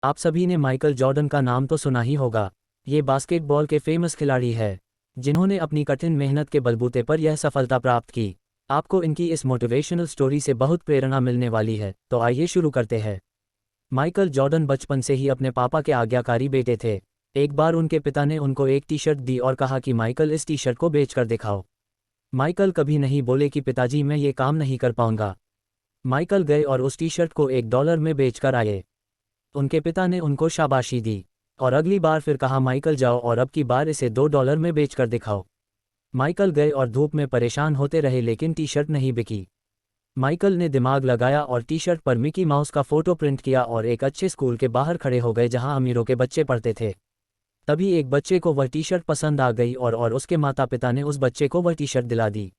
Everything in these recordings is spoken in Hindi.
आप सभी ने माइकल जॉर्डन का नाम तो सुना ही होगा। ये बास्केटबॉल के फेमस खिलाड़ी है जिन्होंने अपनी कठिन मेहनत के बलबूते पर यह सफलता प्राप्त की। आपको इनकी इस मोटिवेशनल स्टोरी से बहुत प्रेरणा मिलने वाली है, तो आइए शुरू करते हैं। माइकल जॉर्डन बचपन से ही अपने पापा के आज्ञाकारी बेटे थे। एक बार उनके पिता ने उनको एक टी शर्ट दी और कहा कि माइकल इस टी शर्ट को बेचकर दिखाओ। माइकल कभी नहीं बोले कि पिताजी मैं ये काम नहीं कर पाऊंगा। माइकल गए और उस टी शर्ट को $1 में बेचकर आए। उनके पिता ने उनको शाबाशी दी और अगली बार फिर कहा माइकल जाओ और अब की बार इसे $2 में बेचकर दिखाओ। माइकल गए और धूप में परेशान होते रहे लेकिन टी शर्ट नहीं बिकी। माइकल ने दिमाग लगाया और टी शर्ट पर मिकी माउस का फोटो प्रिंट किया और एक अच्छे स्कूल के बाहर खड़े हो गए जहां अमीरों के बच्चे पढ़ते थे। तभी एक बच्चे को वह टी शर्ट पसंद आ गई और उसके माता पिता ने उस बच्चे को वह टी शर्ट दिला दी।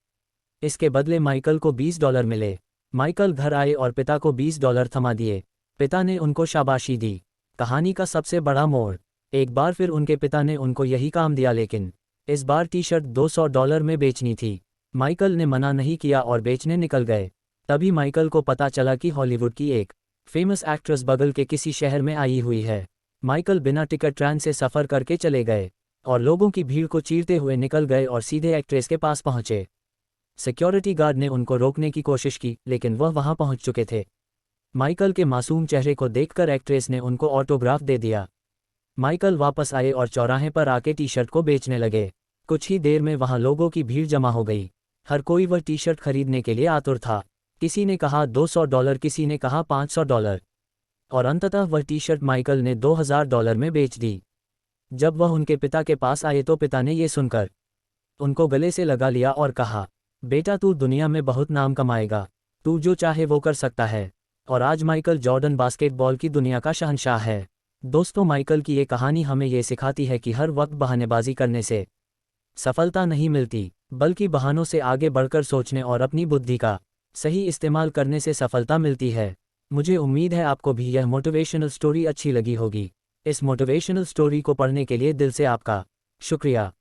इसके बदले माइकल को $20 मिले। माइकल घर आए और पिता को $20 थमा दिए। पिता ने उनको शाबाशी दी। कहानी का सबसे बड़ा मोड़, एक बार फिर उनके पिता ने उनको यही काम दिया लेकिन इस बार टी शर्ट $200 में बेचनी थी। माइकल ने मना नहीं किया और बेचने निकल गए। तभी माइकल को पता चला कि हॉलीवुड की एक फेमस एक्ट्रेस बगल के किसी शहर में आई हुई है। माइकल बिना टिकट ट्रेन से सफ़र करके चले गए और लोगों की भीड़ को चीरते हुए निकल गए और सीधे एक्ट्रेस के पास पहुंचे। सिक्योरिटी गार्ड ने उनको रोकने की कोशिश की लेकिन वह वहां पहुंच चुके थे। माइकल के मासूम चेहरे को देखकर एक्ट्रेस ने उनको ऑटोग्राफ दे दिया। माइकल वापस आए और चौराहे पर आके टी शर्ट को बेचने लगे। कुछ ही देर में वहां लोगों की भीड़ जमा हो गई। हर कोई वह टी शर्ट खरीदने के लिए आतुर था। किसी ने कहा $200, किसी ने कहा $500 और अंततः वह टी शर्ट माइकल ने $2000 में बेच दी। जब वह उनके पिता के पास आए तो पिता ने ये सुनकर उनको गले से लगा लिया और कहा, बेटा तू दुनिया में बहुत नाम कमाएगा, तू जो चाहे वो कर सकता है। और आज माइकल जॉर्डन बास्केटबॉल की दुनिया का शहंशाह है। दोस्तों, माइकल की ये कहानी हमें ये सिखाती है कि हर वक्त बहानेबाजी करने से सफलता नहीं मिलती, बल्कि बहानों से आगे बढ़कर सोचने और अपनी बुद्धि का सही इस्तेमाल करने से सफलता मिलती है। मुझे उम्मीद है आपको भी यह मोटिवेशनल स्टोरी अच्छी लगी होगी। इस मोटिवेशनल स्टोरी को पढ़ने के लिए दिल से आपका शुक्रिया।